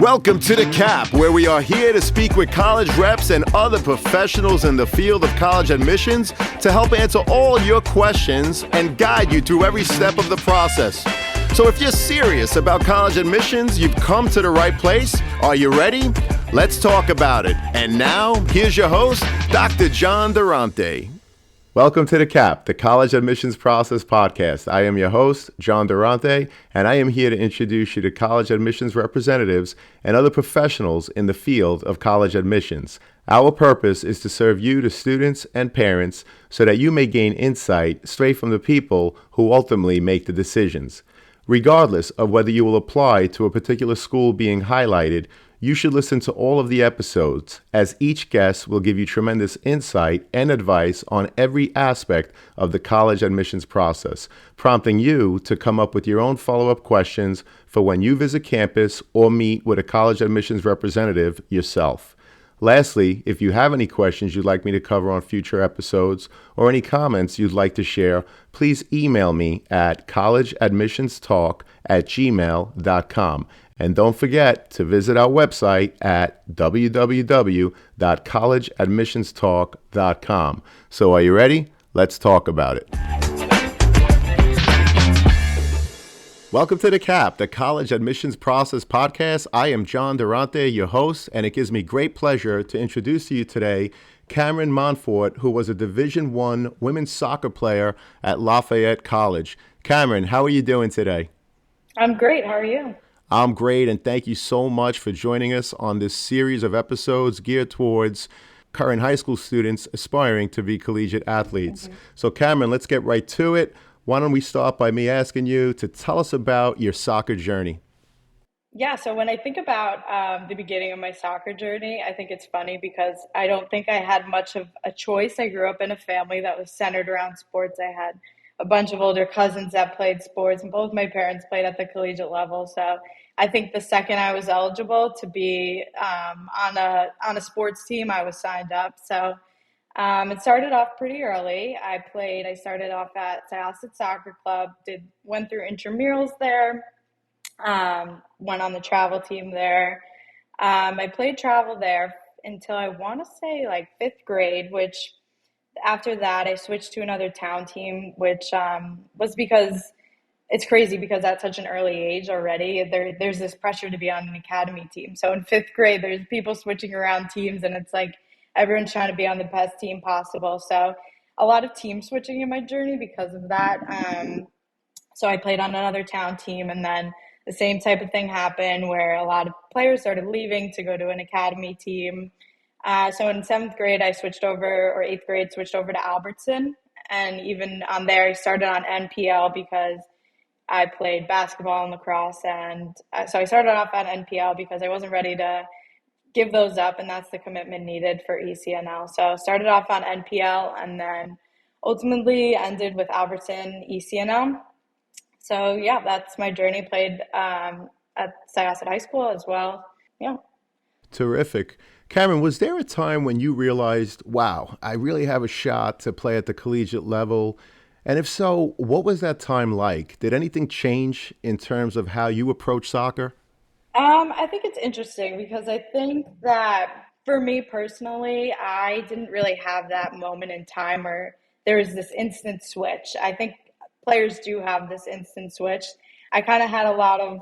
Welcome to The Cap, where we are here to speak with college reps and other professionals in the field of college admissions to help answer all your questions and guide you through every step of the process. So if you're serious about college admissions, you've come to the right place. Are you ready? Let's talk about it. And now, here's your host, Dr. John Durante. Welcome to The Cap, the College Admissions Process Podcast. I am your host, John Durante, and I am here to introduce you to college admissions representatives and other professionals in the field of college admissions. Our purpose is to serve you, the students and parents, so that you may gain insight straight from the people who ultimately make the decisions. Regardless of whether you will apply to a particular school being highlighted, you should listen to all of the episodes, as each guest will give you tremendous insight and advice on every aspect of the college admissions process, prompting you to come up with your own follow-up questions for when you visit campus or meet with a college admissions representative yourself. Lastly, if you have any questions you'd like me to cover on future episodes or any comments you'd like to share, please email me at collegeadmissionstalk@gmail.com. And don't forget to visit our website at www.collegeadmissionstalk.com. So are you ready? Let's talk about it. Welcome to The Cap, the College Admissions Process Podcast. I am John Durante, your host, and it gives me great pleasure to introduce to you today Camryn Monfort, who was a Division I women's soccer player at Lafayette College. Camryn, how are you doing today? I'm great. How are you? I'm great, and thank you so much for joining us on this series of episodes geared towards current high school students aspiring to be collegiate athletes. So, Camryn, let's get right to it. Why don't we start by me asking you to tell us about your soccer journey? Yeah, so when I think about the beginning of my soccer journey, I think it's funny because I don't think I had much of a choice. I grew up in a family that was centered around sports. I had a bunch of older cousins that played sports, and both my parents played at the collegiate level. So I think the second I was eligible to be on a sports team, I was signed up. So it started off pretty early. I started off at Syosset Soccer Club, went through intramurals there, went on the travel team there. I played travel there until I want to say like fifth grade, which after that I switched to another town team, which was because it's crazy because at such an early age already, there's this pressure to be on an academy team. So in fifth grade, there's people switching around teams, and it's like everyone's trying to be on the best team possible. So a lot of team switching in my journey because of that. So I played on another town team, and then the same type of thing happened where a lot of players started leaving to go to an academy team. So in seventh grade, or eighth grade, switched over to Albertson. And even on there, I started on NPL because I played basketball and lacrosse. And so I started off at NPL because I wasn't ready to give those up, and that's the commitment needed for ECNL. So I started off on NPL and then ultimately ended with Albertson ECNL. So yeah, that's my journey. Played at Syosset High School as well. Yeah. Terrific. Camryn, was there a time when you realized, wow, I really have a shot to play at the collegiate level? And if so, what was that time like? Did anything change in terms of how you approach soccer? I think it's interesting because I think that for me personally, I didn't really have that moment in time where there was this instant switch. I think players do have this instant switch. I kind of had a lot of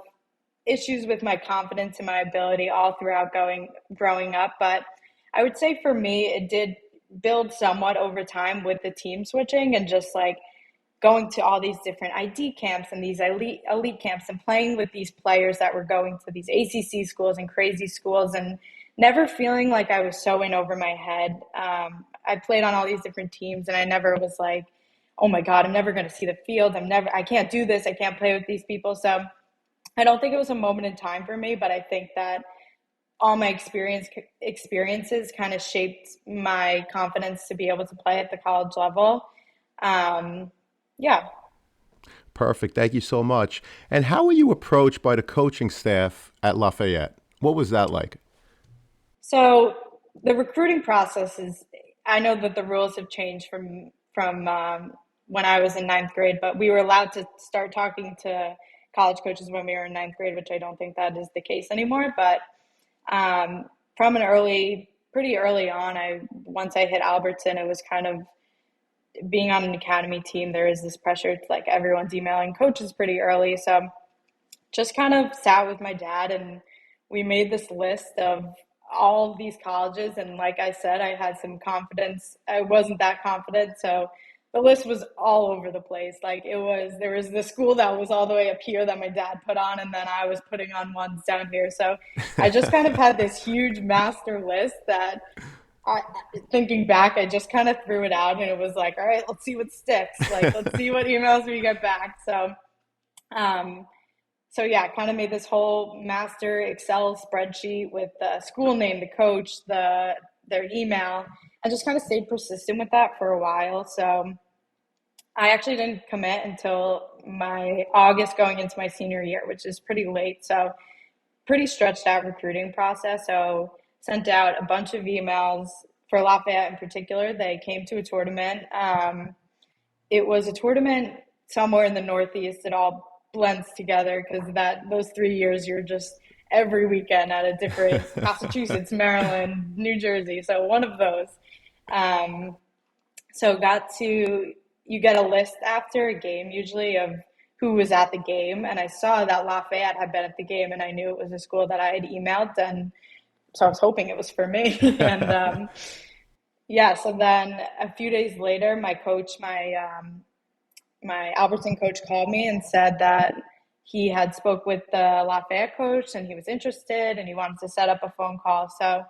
issues with my confidence and my ability all throughout growing up, but I would say for me, it did build somewhat over time with the team switching and just like going to all these different ID camps and these elite camps and playing with these players that were going to these ACC schools and crazy schools and never feeling like I was so in over my head. I played on all these different teams and I never was like, oh my God, I'm never going to see the field. I can't do this. I can't play with these people. So I don't think it was a moment in time for me, but I think that all my experiences kind of shaped my confidence to be able to play at the college level. Yeah. Perfect. Thank you so much. And how were you approached by the coaching staff at Lafayette? What was that like? So the recruiting process I know that the rules have changed from when I was in ninth grade, but we were allowed to start talking to college coaches when we were in ninth grade, which I don't think that is the case anymore. But from pretty early on, once I hit Albertson, it was kind of being on an academy team. There is this pressure. It's like everyone's emailing coaches pretty early. So just kind of sat with my dad and we made this list of all of these colleges. And like I said, I had some confidence. I wasn't that confident. So the list was all over the place. Like there was the school that was all the way up here that my dad put on, and then I was putting on ones down here. So I just kind of had this huge master list that thinking back, I just kind of threw it out and it was like, all right, let's see what sticks. Like, let's see what emails we get back. Um, so yeah, kind of made this whole master Excel spreadsheet with the school name, the coach, their email, and just kind of stayed persistent with that for a while. So I actually didn't commit until my August going into my senior year, which is pretty late. So pretty stretched out recruiting process. So sent out a bunch of emails for Lafayette in particular. They came to a tournament. It was a tournament somewhere in the Northeast. It all blends together because those 3 years you're just every weekend at a different Massachusetts, Maryland, New Jersey. So one of those. So you get a list after a game usually of who was at the game. And I saw that Lafayette had been at the game and I knew it was a school that I had emailed. And so I was hoping it was for me. And yeah, so then a few days later, my coach, my Albertson coach called me and said that he had spoke with the Lafayette coach and he was interested and he wanted to set up a phone call. So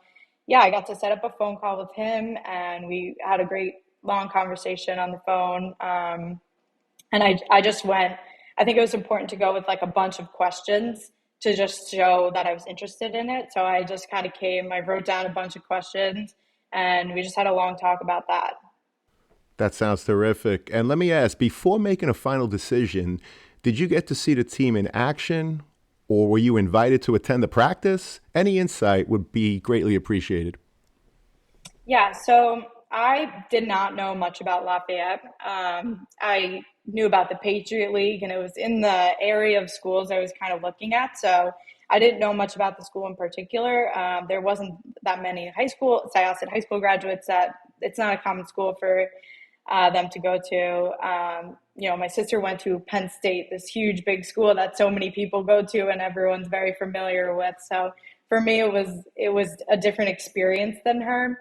yeah, I got to set up a phone call with him and we had a great long conversation on the phone. And I just went, I think it was important to go with like a bunch of questions to just show that I was interested in it. So I just kind of I wrote down a bunch of questions and we just had a long talk about that. That sounds terrific. And let me ask, before making a final decision, did you get to see the team in action or were you invited to attend the practice? Any insight would be greatly appreciated. Yeah, so I did not know much about Lafayette. I knew about the Patriot League and it was in the area of schools I was kind of looking at. So I didn't know much about the school in particular. There wasn't that many Syosset high school graduates that it's not a common school for them to go to. My sister went to Penn State, this huge, big school that so many people go to and everyone's very familiar with. So for me, it was a different experience than her.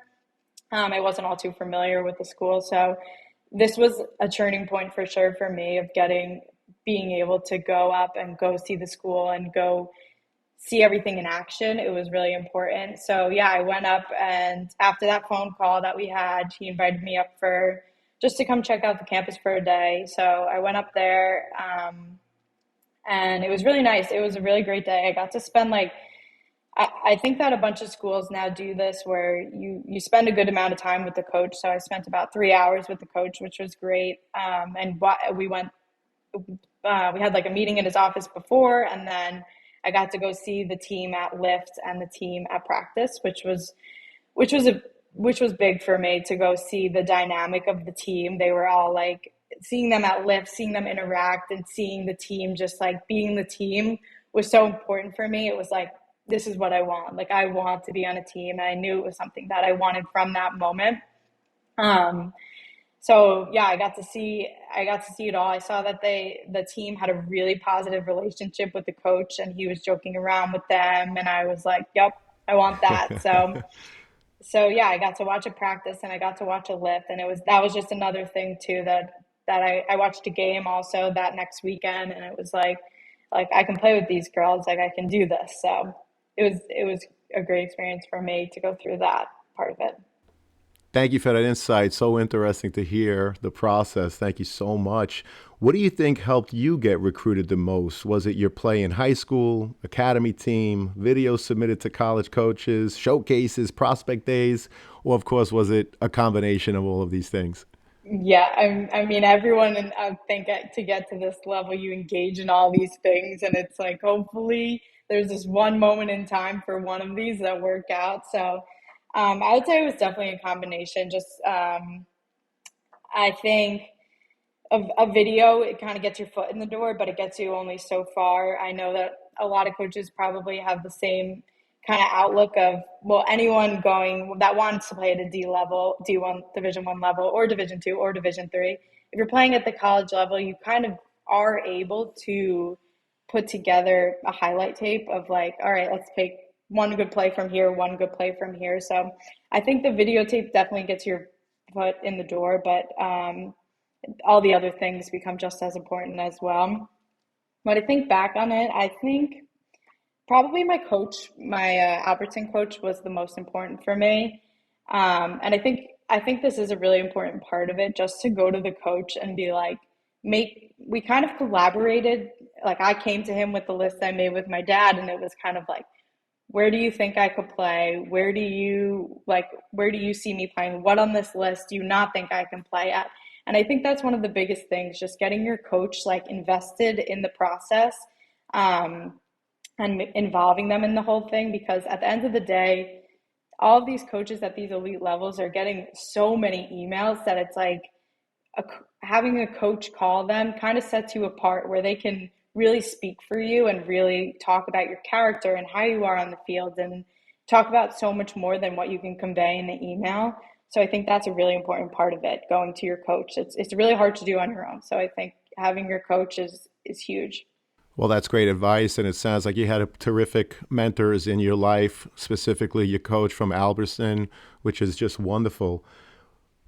I wasn't all too familiar with the school. So this was a turning point for sure for me of being able to go up and go see the school and go see everything in action. It was really important. So yeah, I went up and after that phone call that we had, he invited me up just to come check out the campus for a day. So I went up there and it was really nice. It was a really great day. I got to spend I think that a bunch of schools now do this where you spend a good amount of time with the coach. So I spent about 3 hours with the coach, which was great. And we had like a meeting in his office before, and then I got to go see the team at lift and the team at practice, which was big for me to go see the dynamic of the team. They were all like seeing them at lift, seeing them interact and seeing the team, just like being the team was so important for me. It was like, this is what I want. Like, I want to be on a team. And I knew it was something that I wanted from that moment. So yeah, I got to see it all. I saw that the team had a really positive relationship with the coach and he was joking around with them. And I was like, yep, I want that. So yeah, I got to watch a practice and I got to watch a lift. And that was just another thing too, that I watched a game also that next weekend. And it was like I can play with these girls. Like I can do this. So it was a great experience for me to go through that part of it. Thank you for that insight. So interesting to hear the process. Thank you so much. What do you think helped you get recruited the most? Was it your play in high school, academy team, videos submitted to college coaches, showcases, prospect days, or of course, was it a combination of all of these things? Yeah, I mean, everyone, and I think to get to this level, you engage in all these things, and it's like hopefully there's this one moment in time for one of these that work out. So I would say it was definitely a combination. Just I think a video, it kind of gets your foot in the door, but it gets you only so far. I know that a lot of coaches probably have the same kind of outlook of, well, anyone going that wants to play at a D level, D1, Division One level, or Division Two, or Division Three. If you're playing at the college level, you kind of are able to put together a highlight tape of like, all right, let's take one good play from here, one good play from here. So I think the videotape definitely gets your foot in the door, but all the other things become just as important as well. When I think back on it, I think probably my coach, my Albertson coach, was the most important for me. And I think this is a really important part of it, just to go to the coach and be like, we kind of collaborated. Like I came to him with the list I made with my dad, and it was kind of like, where do you think I could play? Where do you see me playing? What on this list do you not think I can play at? And I think that's one of the biggest things, just getting your coach like invested in the process, and involving them in the whole thing, because at the end of the day, all of these coaches at these elite levels are getting so many emails that it's like having a coach call them kind of sets you apart, where they can really speak for you and really talk about your character and how you are on the field, and talk about so much more than what you can convey in the email. So I think that's a really important part of it, going to your coach. It's really hard to do on your own. So I think having your coach is huge. Well, that's great advice. And it sounds like you had terrific mentors in your life, specifically your coach from Albertson, which is just wonderful.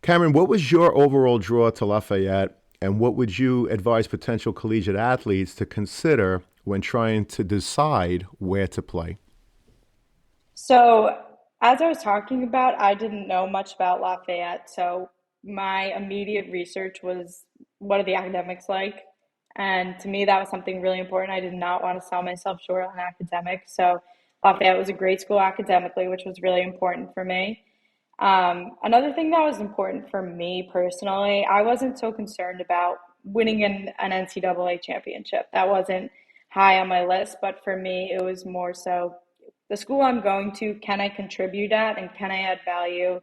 Camryn, what was your overall draw to Lafayette, and what would you advise potential collegiate athletes to consider when trying to decide where to play? So as I was talking about, I didn't know much about Lafayette. So my immediate research was, what are the academics like? And to me, that was something really important. I did not want to sell myself short on academics. So Lafayette was a great school academically, which was really important for me. Another thing that was important for me personally, I wasn't so concerned about winning an NCAA championship. That wasn't high on my list, but for me, it was more so the school I'm going to, can I contribute at, and can I add value?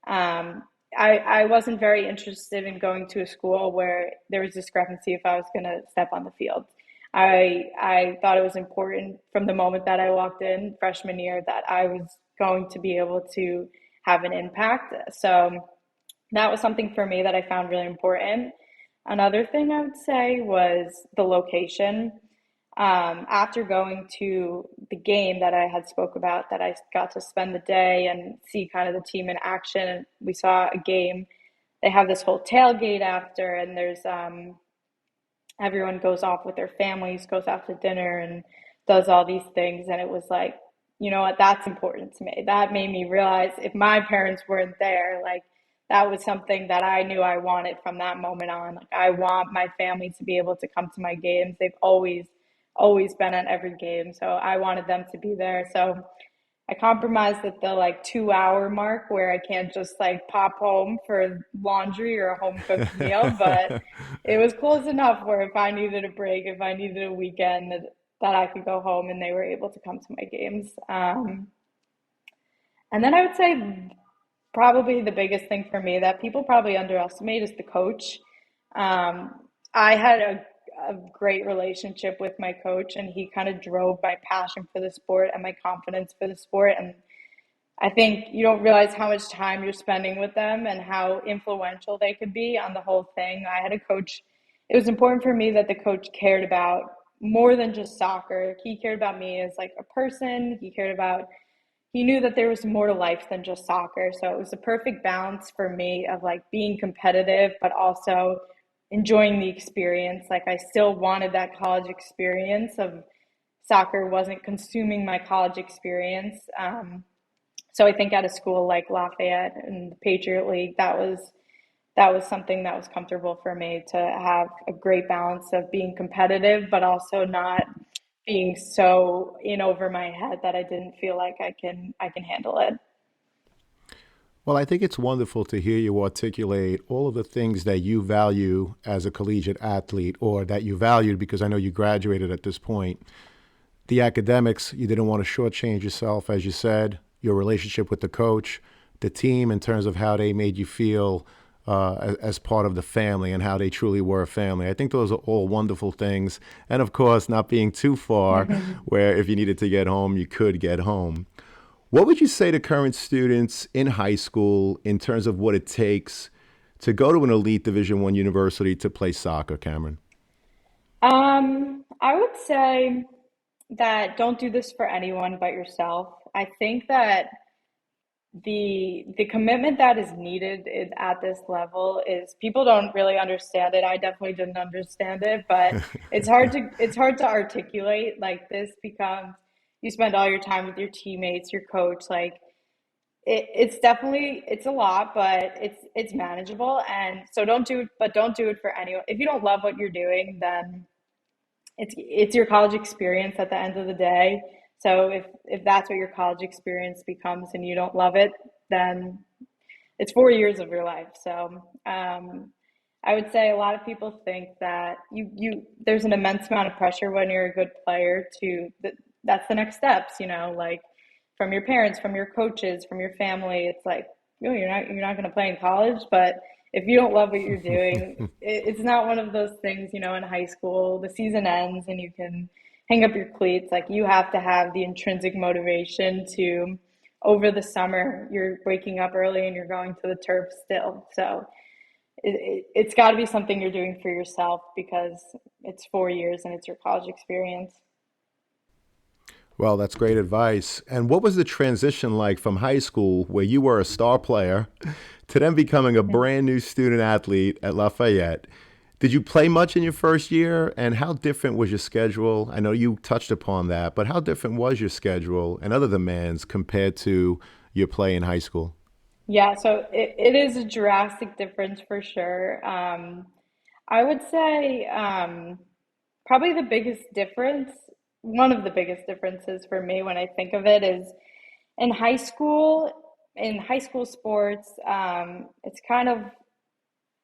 I wasn't very interested in going to a school where there was discrepancy if I was going to step on the field. I thought it was important from the moment that I walked in freshman year that I was going to be able to have an impact. So that was something for me that I found really important. Another thing I would say was the location. After going to the game that I had spoke about, that I got to spend the day and see kind of the team in action, and we saw a game. They have this whole tailgate after, and there's everyone goes off with their families, goes out to dinner, and does all these things. And it was like, you know what, that's important to me. That made me realize if my parents weren't there, like that was something that I knew I wanted from that moment on. Like I want my family to be able to come to my games. They've always been at every game. So I wanted them to be there. So I compromised at the like 2 hour mark, where I can't just like pop home for laundry or a home cooked meal, but it was close enough where if I needed a break, if I needed a weekend, that I could go home and they were able to come to my games. And then I would say probably the biggest thing for me that people probably underestimate is the coach. I had a great relationship with my coach, and he kind of drove my passion for the sport and my confidence for the sport. And I think you don't realize how much time you're spending with them and how influential they could be on the whole thing. I had a coach. It was important for me that the coach cared about more than just soccer. He cared about me as like a person. He knew that there was more to life than just soccer. So it was a perfect balance for me of like being competitive, but also enjoying the experience. Like I still wanted that college experience of soccer wasn't consuming my college experience. So I think at a school like Lafayette and the Patriot League, that was something that was comfortable for me, to have a great balance of being competitive, but also not being so in over my head that I didn't feel like I can handle it. Well, I think it's wonderful to hear you articulate all of the things that you value as a collegiate athlete, or that you valued, because I know you graduated at this point. The academics, you didn't want to shortchange yourself, as you said, your relationship with the coach, the team in terms of how they made you feel as part of the family and how they truly were a family. I think those are all wonderful things. And of course, not being too far, where if you needed to get home, you could get home. What would you say to current students in high school in terms of what it takes to go to an elite Division I university to play soccer, Cameron? I would say that don't do this for anyone but yourself. I think that the commitment that is needed at this level is people don't really understand it. I definitely didn't understand it, but it's hard to articulate. Like this becomes you spend all your time with your teammates, your coach, like it's definitely it's a lot, but it's manageable. And so don't do it for anyone. If you don't love what you're doing, then it's your college experience at the end of the day. So if that's what your college experience becomes and you don't love it, then it's 4 years of your life. So I would say a lot of people think that you there's an immense amount of pressure when you're a good player that's the next steps, like from your parents, from your coaches, from your family. It's like, you're not going to play in college, but if you don't love what you're doing, it's not one of those things, in high school, the season ends and you can hang up your cleats. Like you have to have the intrinsic motivation to, over the summer, you're waking up early and you're going to the turf still. So it's got to be something you're doing for yourself because it's 4 years and it's your college experience. Well, that's great advice. And what was the transition like from high school, where you were a star player, to then becoming a brand new student athlete at Lafayette? Did you play much in your first year? And how different was your schedule? I know you touched upon that, but how different was your schedule and other demands compared to your play in high school? Yeah, so it is a drastic difference for sure. I would say probably the biggest difference, one of the biggest differences for me when I think of it is in high school, in high school sports, it's kind of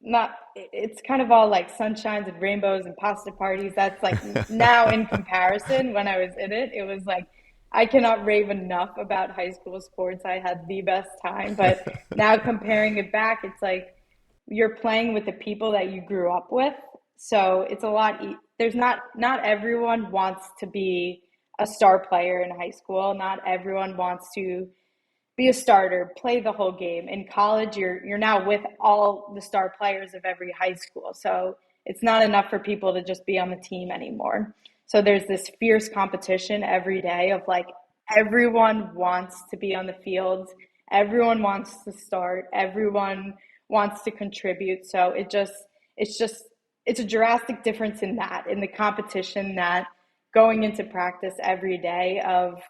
not, it's kind of all like sunshines and rainbows and pasta parties. That's like now in comparison, when I was in it, it was like, I cannot rave enough about high school sports. I had the best time, but now comparing it back, it's like you're playing with the people that you grew up with. So it's a lot. There's not everyone wants to be a star player in high school. Not everyone wants to be a starter, play the whole game. In college, you're now with all the star players of every high school. So it's not enough for people to just be on the team anymore. So there's this fierce competition every day of like everyone wants to be on the field, everyone wants to start, everyone wants to contribute. So it's just it's a drastic difference in that, in the competition, that going into practice every day of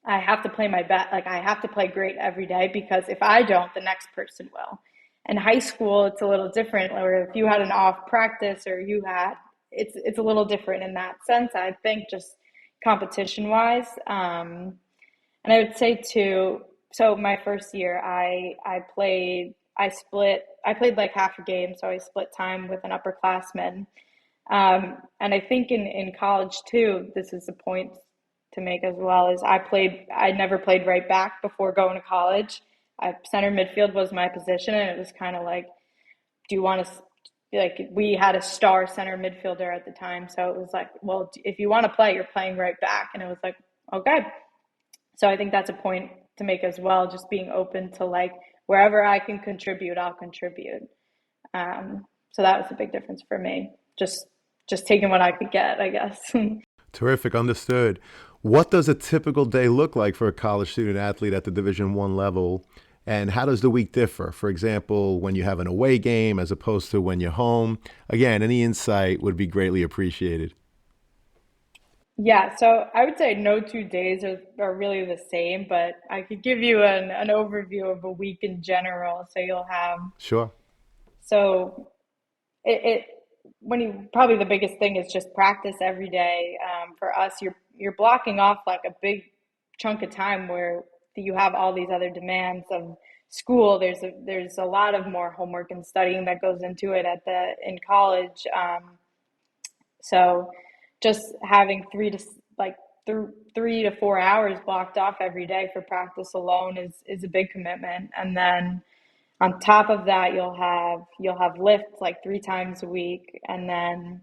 I have to play my best. Like I have to play great every day because if I don't, the next person will. In high school, it's a little different. Or if you had an off practice, or it's a little different in that sense. I think just competition wise, and I would say too. So my first year, I played like half a game, so I split time with an upperclassman. And I think in college too, this is a point to make as well, is I never played right back before going to college. Center midfield was my position, and it was kind of like, do you want to, like, we had a star center midfielder at the time. So it was like, well, if you want to play, you're playing right back. And it was like, okay. So I think that's a point to make as well, just being open to like, wherever I can contribute, I'll contribute. So that was a big difference for me. Just taking what I could get, I guess. Terrific, understood. What does a typical day look like for a college student athlete at the Division I level? And how does the week differ? For example, when you have an away game as opposed to when you're home? Again, any insight would be greatly appreciated. Yeah, so I would say no 2 days are really the same, but I could give you an overview of a week in general. So you'll have, Sure. so it when you probably the biggest thing is just practice every day. For us, you're blocking off like a big chunk of time where you have all these other demands of school. There's a lot of more homework and studying that goes into it in college. So just having like 3 to 4 hours blocked off every day for practice alone is a big commitment. And then On top of that, you'll have lifts like 3 times a week, and then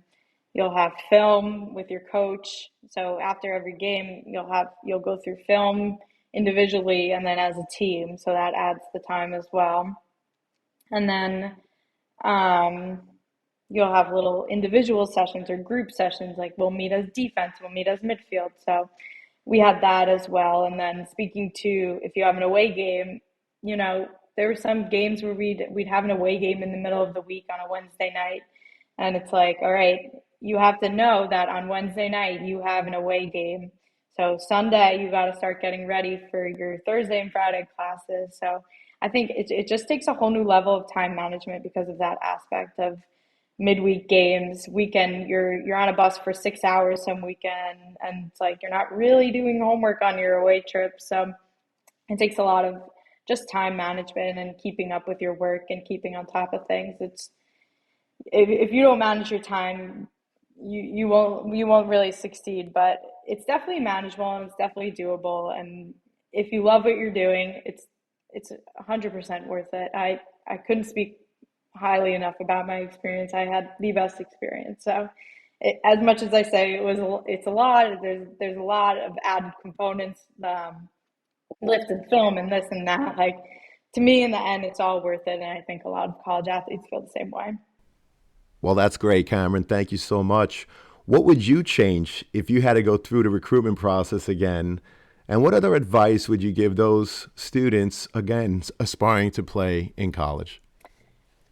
you'll have film with your coach. So after every game, you'll go through film individually and then as a team. So that adds the time as well. And then um, you'll have little individual sessions or group sessions, like we'll meet as defense, we'll meet as midfield. So we had that as well. And then speaking to if you have an away game, you know, there were some games where we'd have an away game in the middle of the week on a Wednesday night. And it's like, all right, you have to know that on Wednesday night you have an away game. So Sunday you got to start getting ready for your Thursday and Friday classes. So I think it just takes a whole new level of time management because of that aspect of midweek games. Weekend, you're on a bus for 6 hours some weekend, and it's like you're not really doing homework on your away trip. So it takes a lot of just time management and keeping up with your work and keeping on top of things. It's if you don't manage your time, you won't really succeed. But it's definitely manageable and it's definitely doable. And if you love what you're doing, it's 100% worth it. I couldn't speak highly enough about my experience. I had the best experience. So as much as I say it's a lot, there's a lot of added components, lift and film and this and that. Like to me, in the end, it's all worth it. And I think a lot of college athletes feel the same way. Well, that's great, Cameron. Thank you so much. What would you change if you had to go through the recruitment process again? And what other advice would you give those students, again, aspiring to play in college?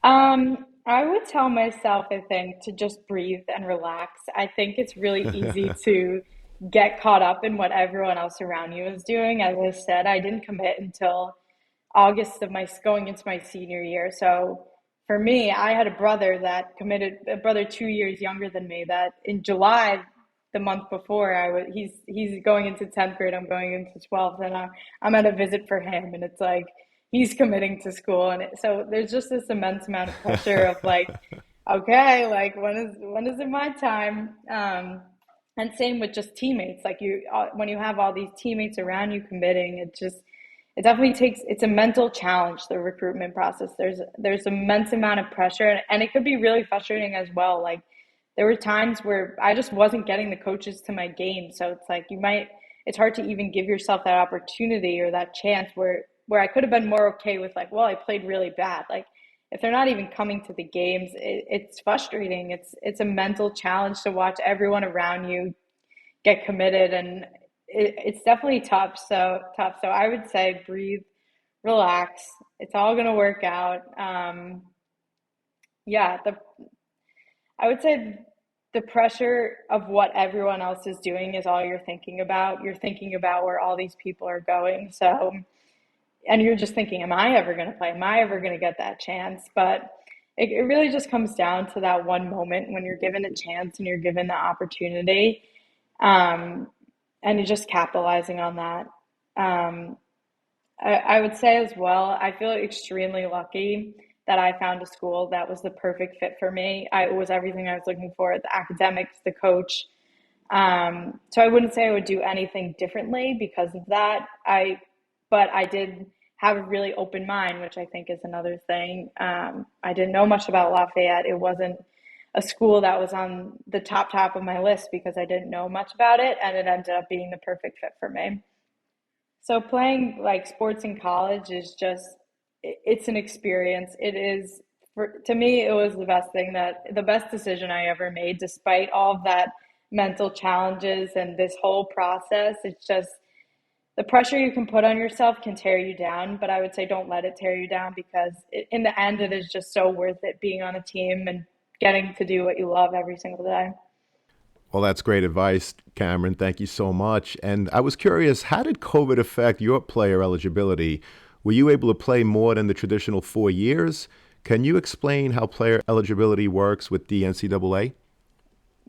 I would tell myself, I think, to just breathe and relax. I think it's really easy to get caught up in what everyone else around you is doing. As I said, I didn't commit until August of my going into my senior year. So for me, I had a brother that committed, a brother 2 years younger than me, that in July, the month before, he's going into 10th grade, I'm going into 12th, and I'm at a visit for him, and it's like he's committing to school, and so there's just this immense amount of pressure of like, okay, like when is it my time? And same with just teammates, like when you have all these teammates around you committing, it definitely it's a mental challenge, the recruitment process. There's immense amount of pressure, and it could be really frustrating as well. Like there were times where I just wasn't getting the coaches to my game. So it's like it's hard to even give yourself that opportunity or that chance where I could have been more okay with like, well, I played really bad. Like if they're not even coming to the games, it's frustrating. It's a mental challenge to watch everyone around you get committed, and it's definitely tough. So I would say breathe, relax. It's all going to work out. Yeah, I would say the pressure of what everyone else is doing is all you're thinking about. You're thinking about where all these people are going. So, and you're just thinking, am I ever going to play? Am I ever going to get that chance? But it really just comes down to that one moment when you're given a chance and you're given the opportunity, um, and you're just capitalizing on that. Um, I would say as well, I feel extremely lucky that I found a school that was the perfect fit for me. It was everything I was looking for, the academics, the coach. So I wouldn't say I would do anything differently because of that. But I did have a really open mind, which I think is another thing. I didn't know much about Lafayette. It wasn't a school that was on the top of my list because I didn't know much about it, and it ended up being the perfect fit for me. So playing like sports in college is just it's an experience. It is to me it was the best decision I ever made despite all of that mental challenges and this whole process. It's just the pressure you can put on yourself can tear you down, but I would say don't let it tear you down because in the end it is just so worth it being on a team and getting to do what you love every single day. Well, that's great advice, Cameron. Thank you so much. And I was curious, how did COVID affect your player eligibility? Were you able to play more than the traditional 4 years? Can you explain how player eligibility works with the NCAA?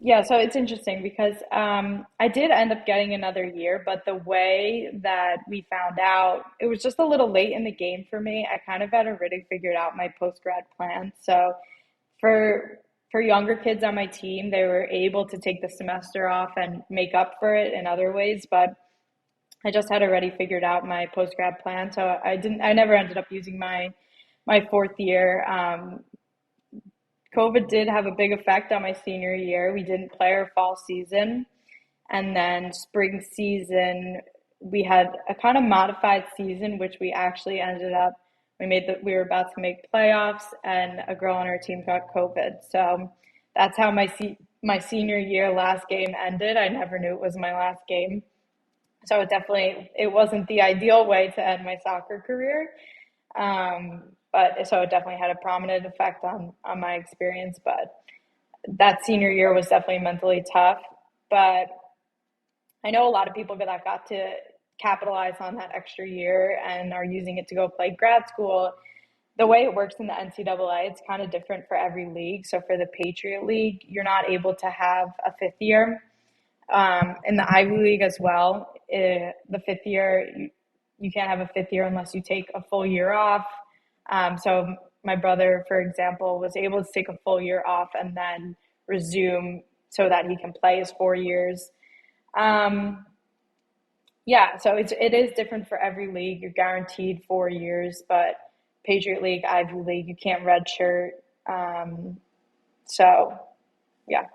Yeah, so it's interesting because I did end up getting another year, but the way that we found out, it was just a little late in the game for me. I kind of had already figured out my post grad plan. So for younger kids on my team, they were able to take the semester off and make up for it in other ways, but I just had already figured out my post grad plan, so I never ended up using my my fourth year. COVID did have a big effect on my senior year. We didn't play our fall season. And then spring season, we had a kind of modified season, which we actually ended up, we were about to make playoffs, and a girl on our team got COVID. So that's how my senior year last game ended. I never knew it was my last game. So it wasn't the ideal way to end my soccer career. But so it definitely had a prominent effect on my experience. But that senior year was definitely mentally tough. But I know a lot of people that got to capitalize on that extra year and are using it to go play grad school. The way it works in the NCAA, it's kind of different for every league. So for the Patriot League, you're not able to have a fifth year. In the Ivy League as well, the fifth year, you can't have a fifth year unless you take a full year off. So my brother, for example, was able to take a full year off and then resume so that he can play his 4 years. Yeah, so it is different for every league. You're guaranteed 4 years, but Patriot League, Ivy League, you can't redshirt. So, yeah.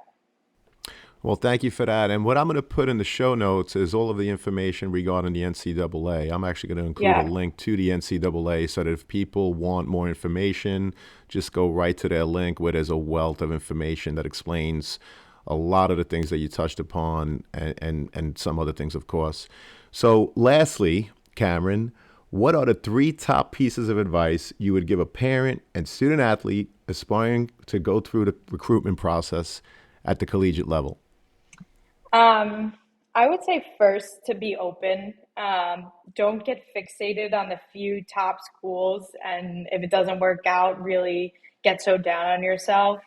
Well, thank you for that. And what I'm going to put in the show notes is all of the information regarding the NCAA. I'm actually going to include a Yeah. link to the NCAA so that if people want more information, just go right to their link where there's a wealth of information that explains a lot of the things that you touched upon and some other things, of course. So lastly, Camryn, what are the 3 top pieces of advice you would give a parent and student athlete aspiring to go through the recruitment process at the collegiate level? I would say first to be open. Don't get fixated on the few top schools, and if it doesn't work out, really get so down on yourself.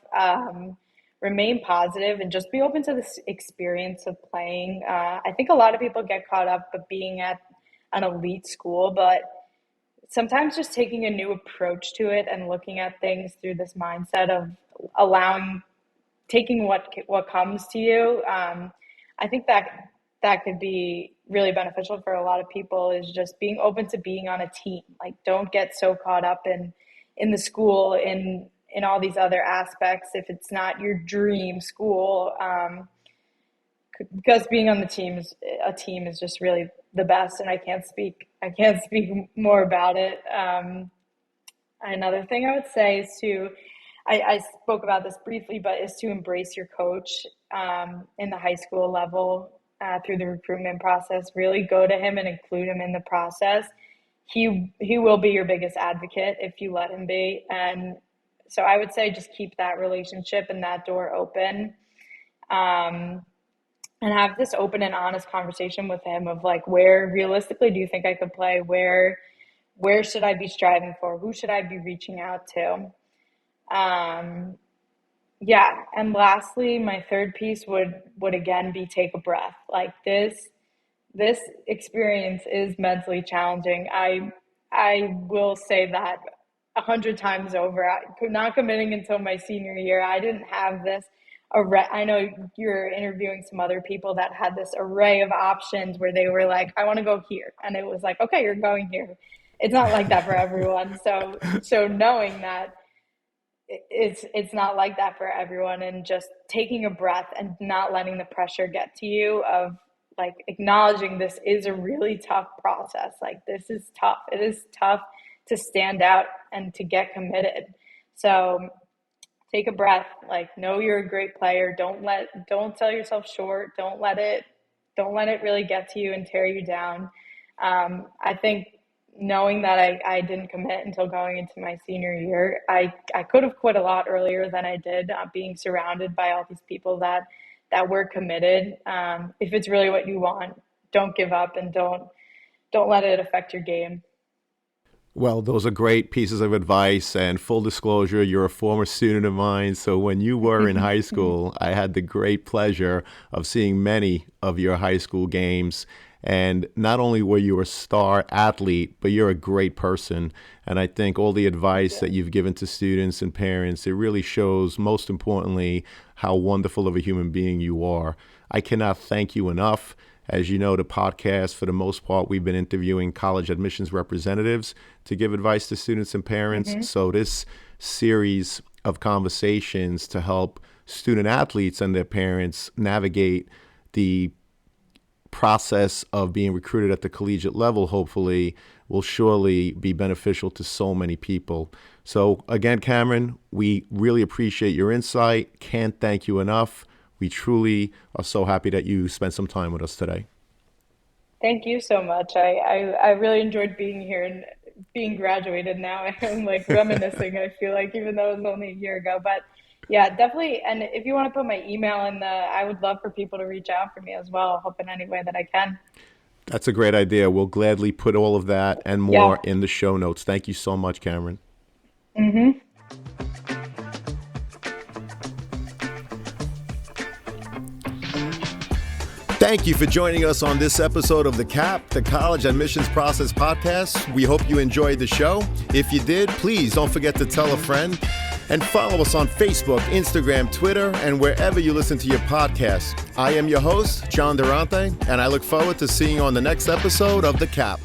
Remain positive and just be open to this experience of playing. I think a lot of people get caught up with being at an elite school, but sometimes just taking a new approach to it and looking at things through this mindset of allowing taking what comes to you. I think that could be really beneficial for a lot of people, is just being open to being on a team. Like, don't get so caught up in the school, in all these other aspects if it's not your dream school. Because being on a team is just really the best, and I can't speak more about it. Another thing I would say is I spoke about this briefly, but is to embrace your coach in the high school level through the recruitment process. Really go to him and include him in the process. He will be your biggest advocate if you let him be. And so I would say just keep that relationship and that door open, and have this open and honest conversation with him of like, where realistically do you think I could play? Where should I be striving for? Who should I be reaching out to? Yeah. And lastly, my third piece would again be take a breath. Like, this experience is mentally challenging. I will say that 100 times over. Not committing until my senior year, I didn't have this array. I know you're interviewing some other people that had this array of options where they were like, I want to go here. And it was like, okay, you're going here. It's not like that for everyone. So knowing that it's not like that for everyone, and just taking a breath and not letting the pressure get to you, of like acknowledging this is a really tough process. Like, this is tough. It is tough to stand out and to get committed. So take a breath, like, know you're a great player. Don't sell yourself short. Don't let it really get to you and tear you down. I think knowing that I didn't commit until going into my senior year, I could have quit a lot earlier than I did, being surrounded by all these people that were committed. If it's really what you want, don't give up, and don't let it affect your game. Well, those are great pieces of advice. And full disclosure, you're a former student of mine. So when you were in high school, I had the great pleasure of seeing many of your high school games. And not only were you a star athlete, but you're a great person. And I think all the advice that you've given to students and parents, it really shows, most importantly, how wonderful of a human being you are. I cannot thank you enough. As you know, the podcast, for the most part, we've been interviewing college admissions representatives to give advice to students and parents. So this series of conversations to help student athletes and their parents navigate the process of being recruited at the collegiate level, hopefully, will surely be beneficial to so many people. So again, Camryn, we really appreciate your insight. Can't thank you enough. We truly are so happy that you spent some time with us today. Thank you so much. I really enjoyed being here and being graduated now. I'm like reminiscing, I feel like, even though it was only a year ago. But yeah, definitely. And if you want to put my email in I would love for people to reach out for me as well. I'll help in any way that I can. That's a great idea. We'll gladly put all of that and more in the show notes. Thank you so much, Camryn. Thank you for joining us on this episode of The CAP, the College Admissions Process Podcast. We hope you enjoyed the show. If you did, please don't forget to tell a friend and follow us on Facebook, Instagram, Twitter, and wherever you listen to your podcasts. I am your host, John Durante, and I look forward to seeing you on the next episode of The CAP.